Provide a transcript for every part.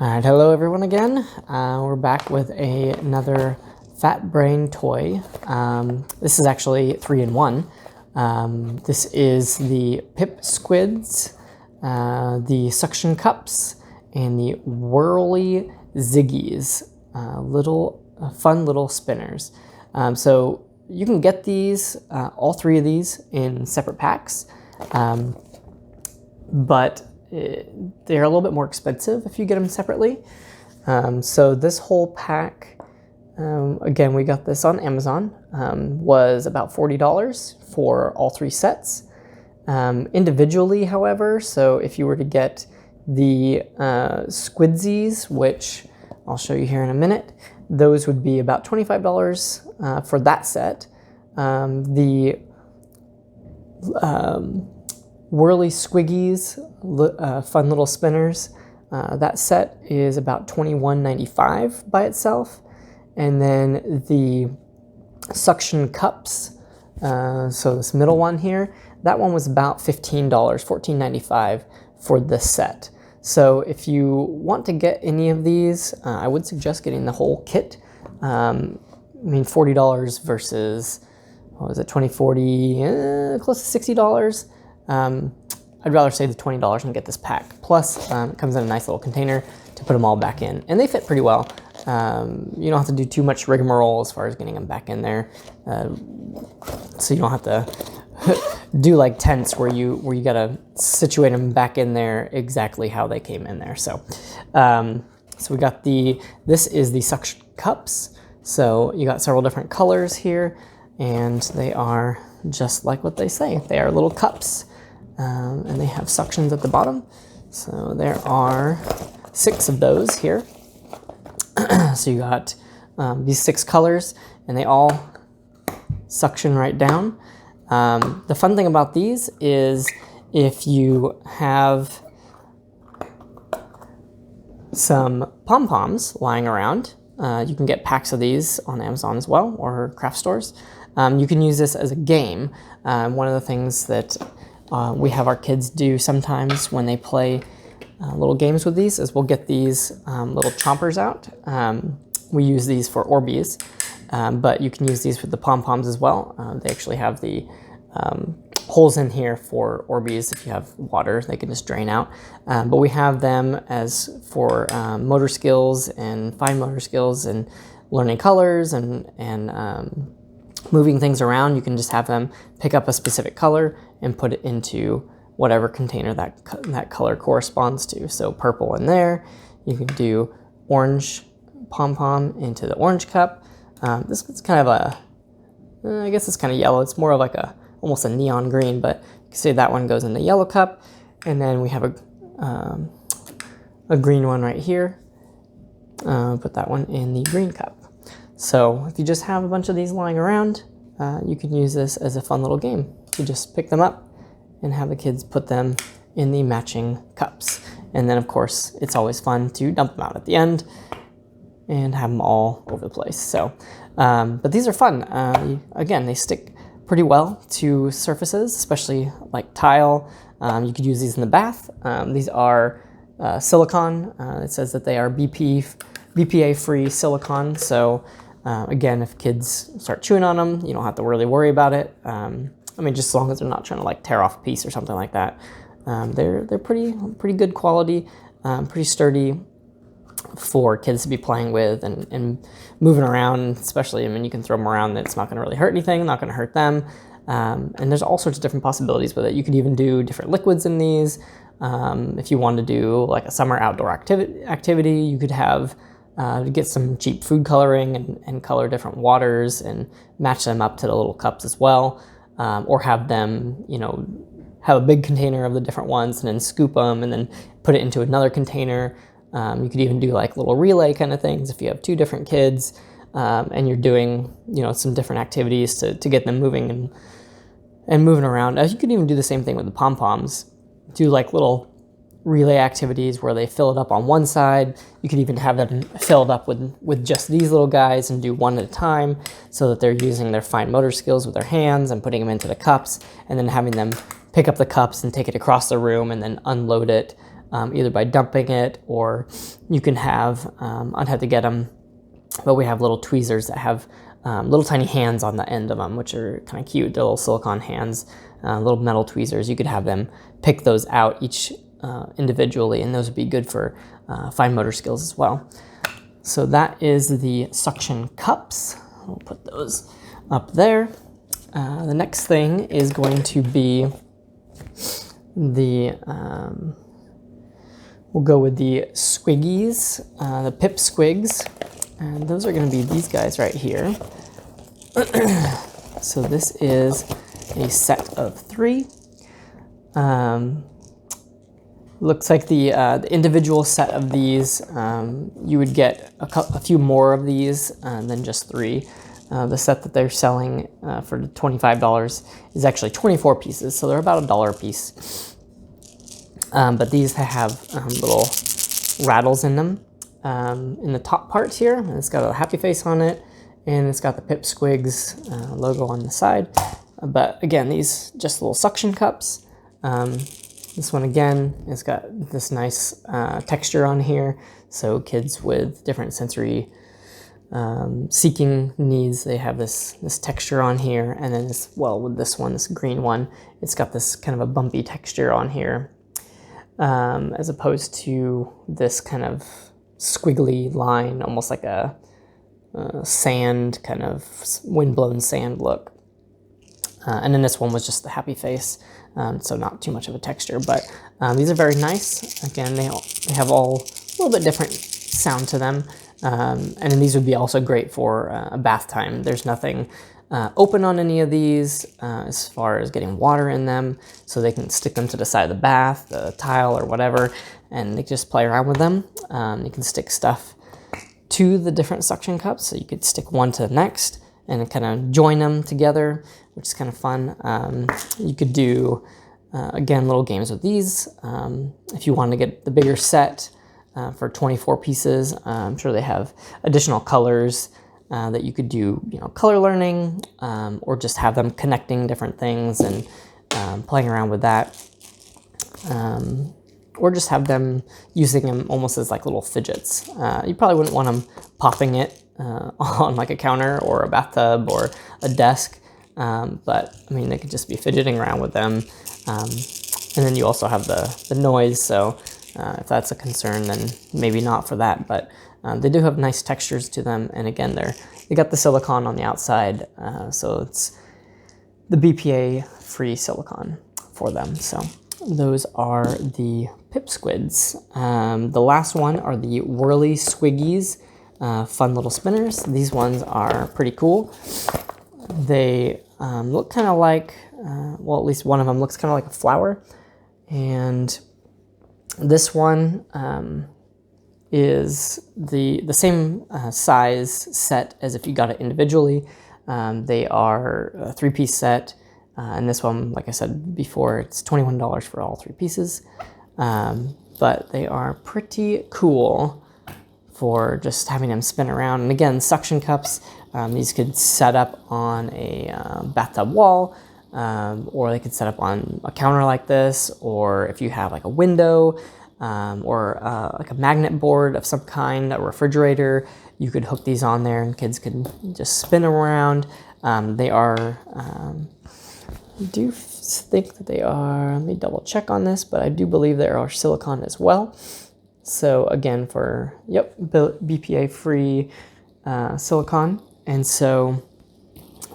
Alright, hello everyone again. We're back with another Fat Brain toy. This is actually 3-in-1. This is the Pip Squigz, the Suction-Kupz, and the Whirly Squigz. Fun little spinners. So you can get these, all three of these, in separate packs, but they're a little bit more expensive if you get them separately. So this whole pack, again, we got this on Amazon, was about $40 for all three sets. Individually, however, so if you were to get the Squigzies, which I'll show you here in a minute, those would be about $25 for that set. The Whirly Squigz, fun little spinners, that set is about $21.95 by itself. And then the Suction-Kupz, so this middle one here, that one was about $15, $14.95 for this set. So if you want to get any of these, I would suggest getting the whole kit. I mean, $40 versus, what was it, $20, $40, close to $60. I'd rather save the $20 and get this pack. Plus, it comes in a nice little container to put them all back in. And they fit pretty well. You don't have to do too much rigmarole as far as getting them back in there. So you don't have to do like tents where you gotta situate them back in there exactly how they came in there. So, so we got this is the Suction-Kupz. So you got several different colors here, and they are just like what they say. They are little cups, and they have suctions at the bottom. So there are 6 of those here. So you got these 6 colors, and they all suction right down. The fun thing about these is if you have some pom-poms lying around, you can get packs of these on Amazon as well, or craft stores. You can use this as a game. One of the things that we have our kids do sometimes when they play little games with these is we'll get these little chompers out. We use these for Orbeez, but you can use these with the pom-poms as well. They actually have the holes in here for Orbeez. If you have water, they can just drain out. But we have them as for motor skills and fine motor skills and learning colors and moving things around. You can just have them pick up a specific color and put it into whatever container that color corresponds to. So purple in there. You can do orange pom-pom into the orange cup. This is kind of I guess it's kind of yellow. It's more of like almost a neon green, but you can see that one goes in the yellow cup. And then we have a green one right here. Put that one in the green cup. So if you just have a bunch of these lying around, you can use this as a fun little game. You just pick them up and have the kids put them in the matching cups. And then of course, it's always fun to dump them out at the end and have them all over the place. So, but these are fun. Again, they stick pretty well to surfaces, especially like tile. You could use these in the bath. These are silicone. It says that they are BPA-free silicone. So again, if kids start chewing on them, you don't have to really worry about it. I mean, just as long as they're not trying to like tear off a piece or something like that. They're pretty good quality, pretty sturdy for kids to be playing with and moving around, especially, I mean, you can throw them around, it's not gonna really hurt anything, not gonna hurt them. And there's all sorts of different possibilities with it. You could even do different liquids in these. If you wanted to do like a summer outdoor activity, you could have get some cheap food coloring and color different waters and match them up to the little cups as well. Or have them, have a big container of the different ones and then scoop them and then put it into another container. You could even do like little relay kind of things if you have 2 different kids and you're doing, some different activities to get them moving and moving around. You could even do the same thing with the pom-poms. Do like little relay activities where they fill it up on one side. You could even have them filled up with just these little guys and do one at a time so that they're using their fine motor skills with their hands and putting them into the cups and then having them pick up the cups and take it across the room and then unload it either by dumping it, or you can have, I'd have to get them, but we have little tweezers that have little tiny hands on the end of them, which are kind of cute. They're little silicone hands, little metal tweezers. You could have them pick those out each individually, and those would be good for fine motor skills as well. So that is the Suction-Kupz. We'll put those up there. The next thing is going to be the, we'll go with the Squiggies, the Pip Squigs, and those are going to be these guys right here. So this is a set of 3. Looks like the individual set of these, you would get a few more of these than just 3. The set that they're selling for $25 is actually 24 pieces, so they're about $1 a piece. But these have little rattles in them. In the top part here, and it's got a happy face on it, and it's got the Pip Squigz logo on the side. But again, these just little suction cups. This one again, it's got this nice texture on here, so kids with different sensory seeking needs, they have this texture on here, and then this, well, with this one, this green one, it's got this kind of a bumpy texture on here, as opposed to this kind of squiggly line, almost like a sand, kind of windblown sand look. And then this one was just the happy face, so not too much of a texture, but these are very nice. Again, they have all a little bit different sound to them, and then these would be also great for a bath time. There's nothing open on any of these as far as getting water in them, so they can stick them to the side of the bath, the tile, or whatever, and they just play around with them. You can stick stuff to the different suction cups, so you could stick one to the next and kind of join them together, which is kind of fun. You could do, again, little games with these. If you want to get the bigger set for 24 pieces, I'm sure they have additional colors that you could do, color learning, or just have them connecting different things and playing around with that. Or just have them using them almost as like little fidgets. You probably wouldn't want them popping it on like a counter or a bathtub or a desk, but I mean, they could just be fidgeting around with them. And then you also have the noise, so if that's a concern, then maybe not for that, but they do have nice textures to them, and again, they got the silicone on the outside, so it's the BPA-free silicone for them. So those are the Pip Squigs. The last one are the Whirly Squiggies, fun little spinners. These ones are pretty cool. They look kind of like, well, at least one of them looks kind of like a flower, and this one is the same size set as if you got it individually. They are a 3-piece set, and this one, like I said before, it's $21 for all 3 pieces. But they are pretty cool for just having them spin around. And again, suction cups, these could set up on a bathtub wall, or they could set up on a counter like this, or if you have like a window, or like a magnet board of some kind, a refrigerator, you could hook these on there and kids could just spin around. They are, I do think that they are, let me double check on this, but I do believe they are silicone as well. So again, for, yep, BPA-free silicone. And so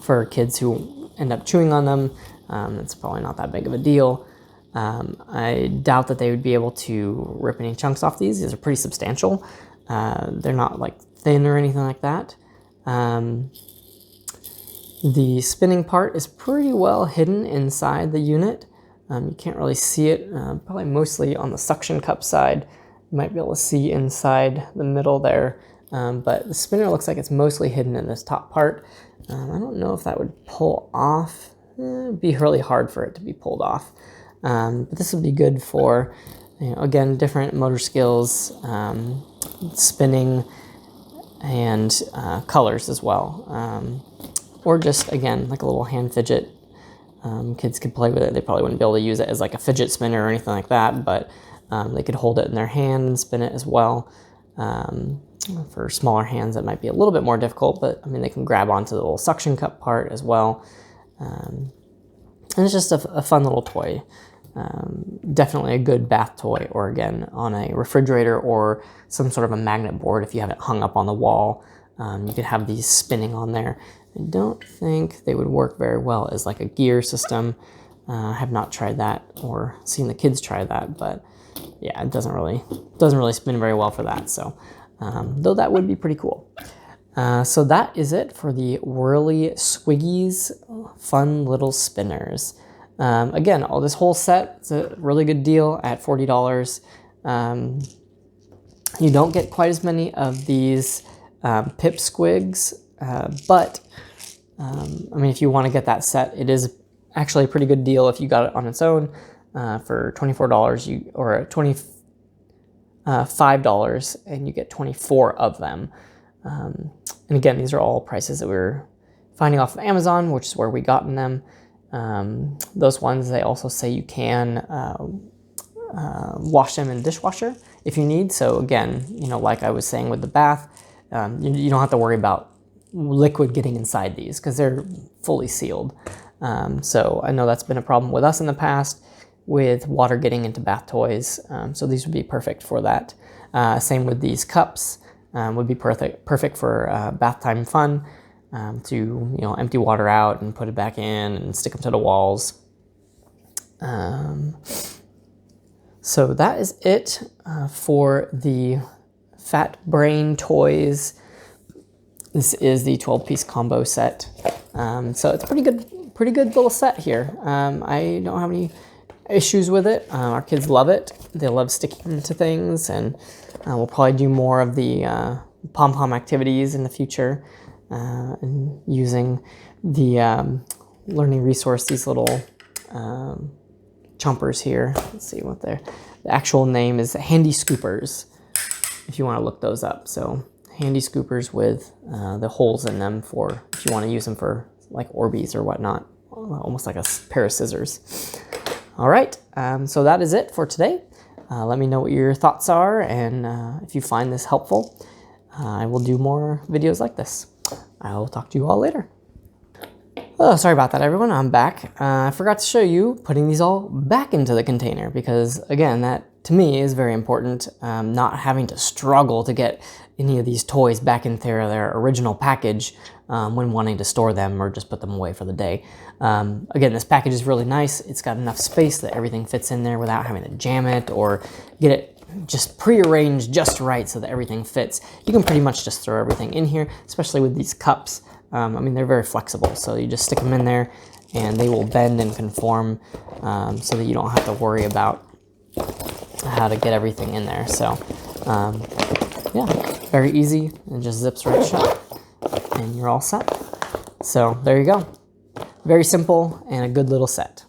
for kids who end up chewing on them, it's probably not that big of a deal. I doubt that they would be able to rip any chunks off these. These are pretty substantial. They're not like thin or anything like that. The spinning part is pretty well hidden inside the unit. You can't really see it, probably mostly on the suction cup side. You might be able to see inside the middle there, but the spinner looks like it's mostly hidden in this top part. I don't know if that would pull off. It'd be really hard for it to be pulled off. But this would be good for, again, different motor skills, spinning, and colors as well. Or just, again, like a little hand fidget. Kids could play with it. They probably wouldn't be able to use it as like a fidget spinner or anything like that, but They could hold it in their hand and spin it as well. For smaller hands, that might be a little bit more difficult, but I mean, they can grab onto the little suction cup part as well. And it's just a fun little toy. Definitely a good bath toy, or again, on a refrigerator or some sort of a magnet board if you have it hung up on the wall. You could have these spinning on there. I don't think they would work very well as like a gear system. I have not tried that or seen the kids try that, but yeah, it doesn't really spin very well for that. So, though that would be pretty cool. So that is it for the Whirly Squigz fun little spinners. Again, all this whole set is a really good deal at $40. You don't get quite as many of these Pip Squigs, but I mean, if you want to get that set, it is actually a pretty good deal if you got it on its own for $24 or $25, and you get 24 of them. And again, these are all prices that we're finding off of Amazon, which is where we gotten them. Those ones, they also say you can wash them in the dishwasher if you need. So again, you know, like I was saying with the bath, you don't have to worry about liquid getting inside these because they're fully sealed. So I know that's been a problem with us in the past with water getting into bath toys. So these would be perfect for that. Same with these cups, would be perfect for bath time fun. To, you know, empty water out and put it back in and stick them to the walls. So that is it for the Fat Brain Toys. This is the 12-piece combo set. So it's a pretty good little set here. I don't have any issues with it. Our kids love it. They love sticking to things, and we'll probably do more of the pom-pom activities in the future. And using the learning resource, these little chompers here. Let's see what the actual name is. Handy Scoopers, if you want to look those up. So handy scoopers with the holes in them for if you want to use them for like Orbeez or whatnot, almost like a pair of scissors. All right, so that is it for today. Let me know what your thoughts are, and if you find this helpful, I will do more videos like this. I'll talk to you all later. Oh, sorry about that, everyone. I'm back. I forgot to show you putting these all back into the container because, again, that to me is very important. Not having to struggle to get any of these toys back into their original package when wanting to store them or just put them away for the day. Again, this package is really nice. It's got enough space that everything fits in there without having to jam it or get it just prearranged just right so that everything fits. You can pretty much just throw everything in here, especially with these cups. I mean, they're very flexible, so you just stick them in there and they will bend and conform so that you don't have to worry about how to get everything in there. So yeah, very easy. It just zips right shut and you're all set. So there you go. Very simple and a good little set.